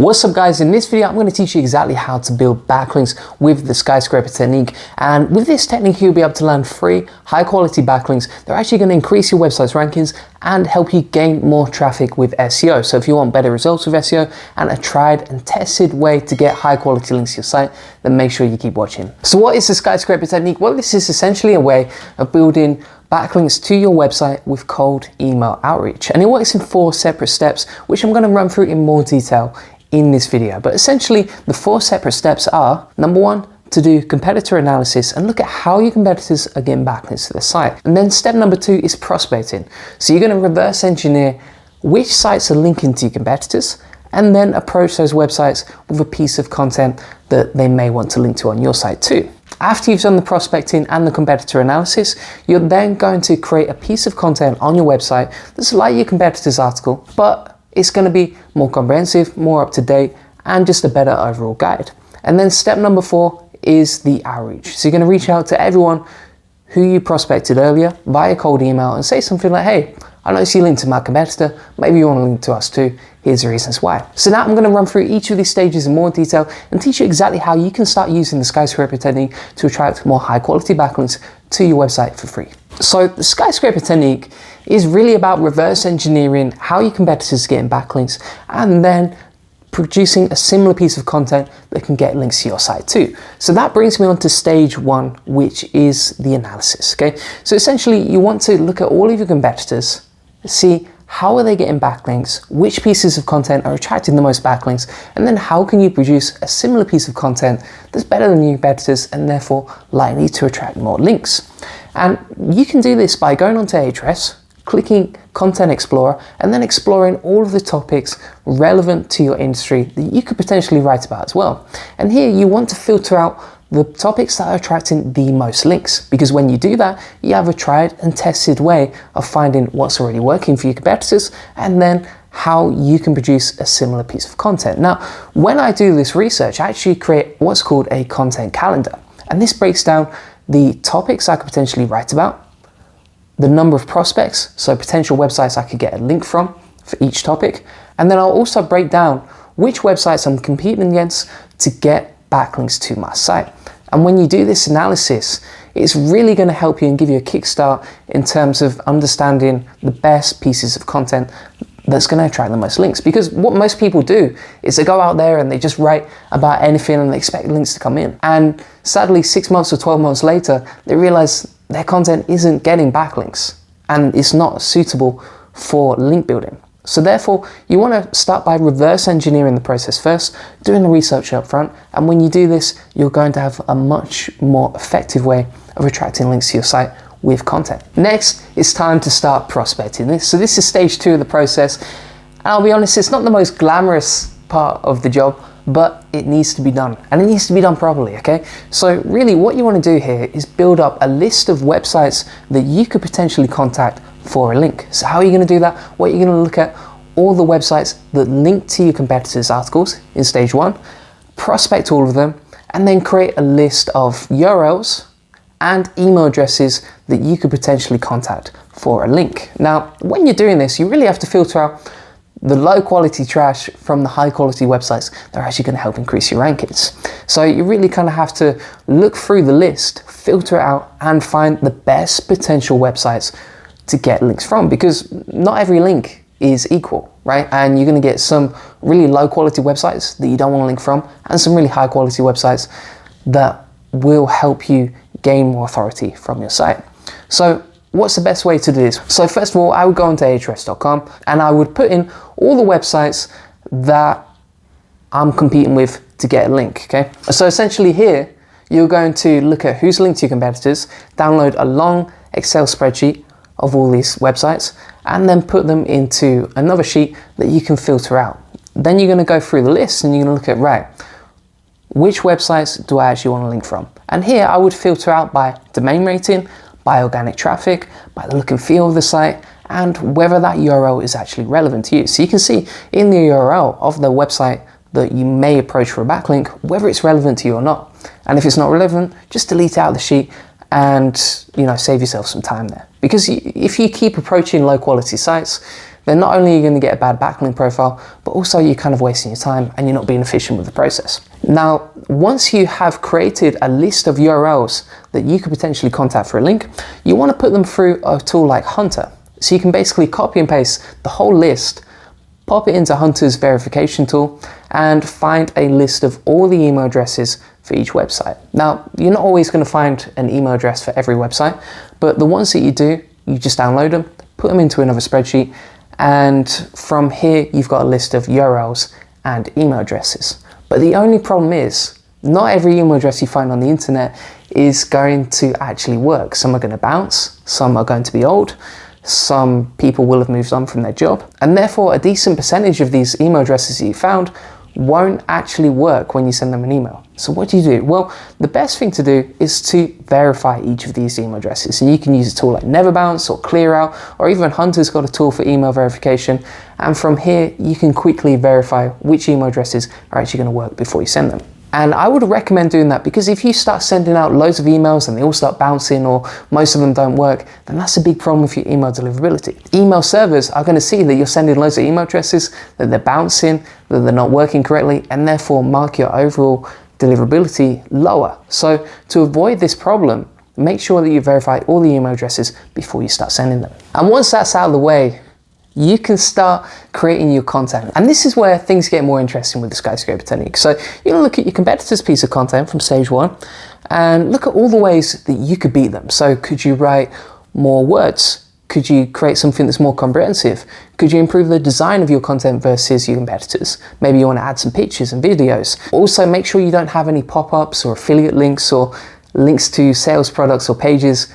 What's up guys, in this video I'm going to teach you exactly how to build backlinks with the Skyscraper technique, and with this technique you'll be able to learn free high quality backlinks. They're actually going to increase your website's rankings and help you gain more traffic with SEO. So if you want better results with SEO and a tried and tested way to get high quality links to your site, then make sure you keep watching. So what is the Skyscraper technique? Well, this is essentially a way of building backlinks to your website with cold email outreach, and it works in 4 separate steps, which I'm going to run through in more detail in this video. But essentially the 4 separate steps are: number 1, to do competitor analysis and look at how your competitors are getting backlinks to the site. And then step number 2 is prospecting. So you're going to reverse engineer which sites are linking to your competitors and then approach those websites with a piece of content that they may want to link to on your site too. After you've done the prospecting and the competitor analysis, you're then going to create a piece of content on your website that's like your competitor's article, but it's going to be more comprehensive, more up to date, and just a better overall guide. And then step number 4 is the outreach. So you're going to reach out to everyone who you prospected earlier via cold email and say something like, hey, I noticed you linked to my competitor, maybe you want to link to us too, here's the reasons why. So now I'm going to run through each of these stages in more detail and teach you exactly how you can start using the Skyscraper technique to attract more high quality backlinks to your website for free. So the Skyscraper technique is really about reverse engineering how your competitors are getting backlinks and then producing a similar piece of content that can get links to your site too. So that brings me on to stage 1, which is the analysis. Okay, so essentially you want to look at all of your competitors, see how are they getting backlinks, which pieces of content are attracting the most backlinks, and then how can you produce a similar piece of content that's better than your competitors and therefore likely to attract more links. And you can do this by going onto Ahrefs, clicking Content Explorer, and then exploring all of the topics relevant to your industry that you could potentially write about as well. And here you want to filter out the topics that are attracting the most links, because when you do that, you have a tried and tested way of finding what's already working for your competitors and then how you can produce a similar piece of content. Now, when I do this research, I actually create what's called a content calendar, and this breaks down the topics I could potentially write about, the number of prospects, so potential websites I could get a link from for each topic, and then I'll also break down which websites I'm competing against to get backlinks to my site. And when you do this analysis, it's really going to help you and give you a kickstart in terms of understanding the best pieces of content that's going to attract the most links. Because what most people do is they go out there and they just write about anything and they expect links to come in. And sadly, 6 months or 12 months later, they realize their content isn't getting backlinks and it's not suitable for link building. So therefore, you want to start by reverse engineering the process first, doing the research up front, and when you do this, you're going to have a much more effective way of attracting links to your site with content. Next, it's time to start prospecting this. So this is stage 2 of the process. And I'll be honest, it's not the most glamorous part of the job, but it needs to be done, and it needs to be done properly, okay? So really what you want to do here is build up a list of websites that you could potentially contact for a link. So how are you going to do that? Well, you're going to look at all the websites that link to your competitors' articles in stage 1, prospect all of them, and then create a list of URLs and email addresses that you could potentially contact for a link. Now, when you're doing this, you really have to filter out the low quality trash from the high quality websites that are actually going to help increase your rankings. So you really kind of have to look through the list, filter it out, and find the best potential websites to get links from, because not every link is equal, right? And you're going to get some really low quality websites that you don't want to link from, and some really high quality websites that will help you gain more authority from your site. So what's the best way to do this? So first of all, I would go onto ahrefs.com and I would put in all the websites that I'm competing with to get a link, okay? So essentially here, you're going to look at who's linked to your competitors, download a long Excel spreadsheet of all these websites, and then put them into another sheet that you can filter out. Then you're going to go through the list and you're going to look at, right, which websites do I actually want to link from? And here I would filter out by domain rating, by organic traffic, by the look and feel of the site, and whether that URL is actually relevant to you. So you can see in the URL of the website that you may approach for a backlink, whether it's relevant to you or not. And if it's not relevant, just delete out the sheet and save yourself some time there. Because if you keep approaching low quality sites, then not only are you going to get a bad backlink profile, but also you're kind of wasting your time and you're not being efficient with the process. Now, once you have created a list of URLs that you could potentially contact for a link, you want to put them through a tool like Hunter. So you can basically copy and paste the whole list, pop it into Hunter's verification tool, and find a list of all the email addresses for each website. Now, you're not always going to find an email address for every website, but the ones that you do, you just download them, put them into another spreadsheet, and from here, you've got a list of URLs and email addresses. But the only problem is, not every email address you find on the internet is going to actually work. Some are going to bounce, some are going to be old, some people will have moved on from their job, and therefore a decent percentage of these email addresses that you found won't actually work when you send them an email. So what do? Well, the best thing to do is to verify each of these email addresses. And you can use a tool like NeverBounce or ClearOut, or even Hunter's got a tool for email verification. And from here, you can quickly verify which email addresses are actually going to work before you send them. And I would recommend doing that, because if you start sending out loads of emails and they all start bouncing or most of them don't work, then that's a big problem for your email deliverability. Email servers are going to see that you're sending loads of email addresses, that they're bouncing, that they're not working correctly, and therefore mark your overall deliverability lower. So to avoid this problem, make sure that you verify all the email addresses before you start sending them. And once that's out of the way, you can start creating your content. And this is where things get more interesting with the Skyscraper technique. So you're gonna look at your competitor's piece of content from stage one and look at all the ways that you could beat them. So could you write more words? Could you create something that's more comprehensive? Could you improve the design of your content versus your competitors? Maybe you want to add some pictures and videos. Also, make sure you don't have any pop-ups or affiliate links or links to sales products or pages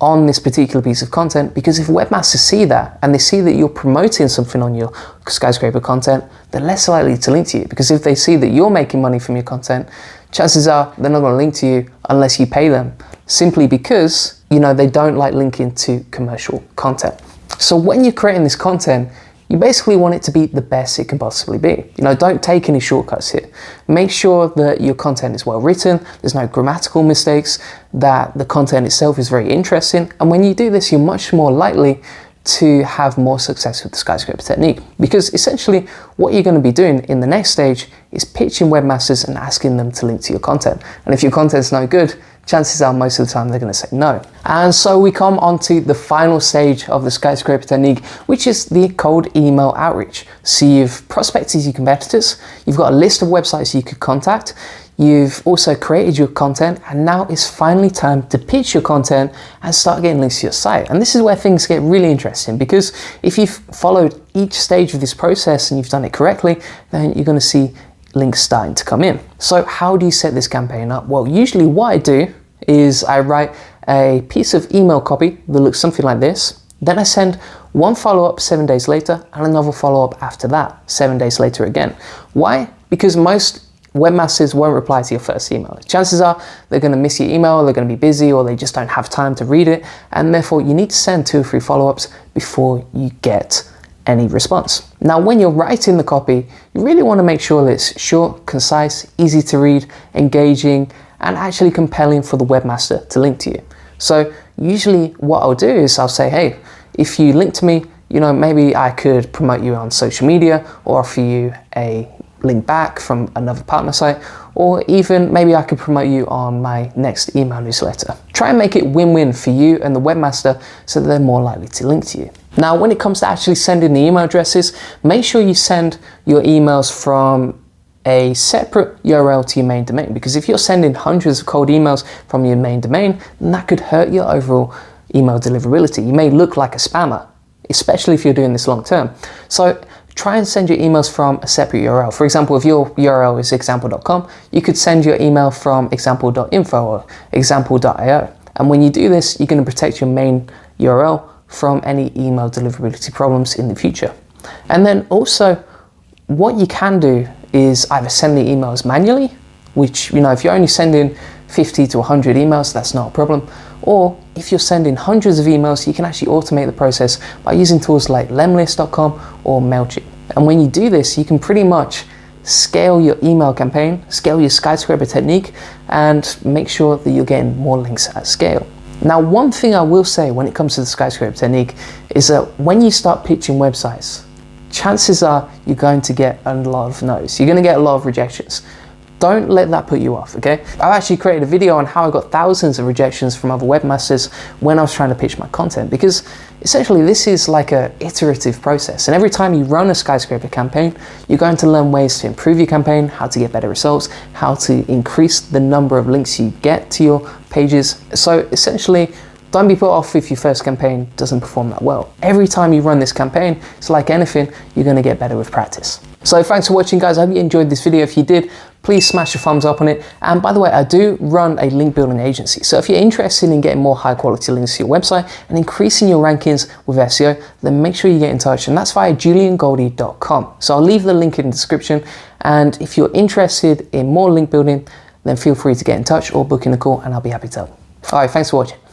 on this particular piece of content, because if webmasters see that and they see that you're promoting something on your Skyscraper content, they're less likely to link to you, because if they see that you're making money from your content, chances are they're not going to link to you unless you pay them, simply because they don't like linking to commercial content. So when you're creating this content, you basically want it to be the best it can possibly be. Don't take any shortcuts here. Make sure that your content is well written, there's no grammatical mistakes, that the content itself is very interesting. And when you do this, you're much more likely to have more success with the Skyscraper technique, because essentially what you're going to be doing in the next stage is pitching webmasters and asking them to link to your content. And if your content's no good, chances are most of the time they're going to say no. And so we come on to the final stage of the Skyscraper technique, which is the cold email outreach. So you've prospected your competitors, you've got a list of websites you could contact, you've also created your content, and now it's finally time to pitch your content and start getting links to your site. And this is where things get really interesting, because if you've followed each stage of this process and you've done it correctly, then you're going to see links starting to come in. So how do you set this campaign up? Well, usually what I do is I write a piece of email copy that looks something like this. Then I send one follow-up 7 days later and another follow-up after that 7 days later again. Why? Because most webmasters won't reply to your first email. Chances are they're going to miss your email, they're going to be busy, or they just don't have time to read it, and therefore you need to send 2 or 3 follow-ups before you get any response. Now, when you're writing the copy, you really want to make sure that it's short, concise, easy to read, engaging, and actually compelling for the webmaster to link to you. So usually what I'll do is I'll say, hey, if you link to me, maybe I could promote you on social media or offer you a link back from another partner site, or even maybe I could promote you on my next email newsletter. Try and make it win-win for you and the webmaster so that they're more likely to link to you. Now, when it comes to actually sending the email addresses, make sure you send your emails from a separate URL to your main domain, because if you're sending hundreds of cold emails from your main domain, then that could hurt your overall email deliverability. You may look like a spammer, especially if you're doing this long term. So try and send your emails from a separate URL. For example, if your URL is example.com, you could send your email from example.info or example.io. And when you do this, you're going to protect your main URL from any email deliverability problems in the future. And then also, what you can do is either send the emails manually, which, if you're only sending 50 to 100 emails, that's not a problem. Or if you're sending hundreds of emails, you can actually automate the process by using tools like lemlist.com or MailChimp. And when you do this, you can pretty much scale your email campaign, scale your Skyscraper technique, and make sure that you're getting more links at scale. Now, one thing I will say when it comes to the skyscraper technique is that when you start pitching websites, chances are you're going to get a lot of no's. You're going to get a lot of rejections. Don't let that put you off, okay? I've actually created a video on how I got thousands of rejections from other webmasters when I was trying to pitch my content, because essentially this is like an iterative process. And every time you run a skyscraper campaign, you're going to learn ways to improve your campaign, how to get better results, how to increase the number of links you get to your pages. So essentially, don't be put off if your first campaign doesn't perform that well. Every time you run this campaign, it's like anything, you're going to get better with practice. So thanks for watching, guys. I hope you enjoyed this video. If you did, please smash a thumbs up on it. And by the way, I do run a link building agency. So if you're interested in getting more high quality links to your website and increasing your rankings with SEO, then make sure you get in touch. And that's via juliangoldie.com. So I'll leave the link in the description. And if you're interested in more link building, then feel free to get in touch or book in a call and I'll be happy to help. All right, thanks for watching.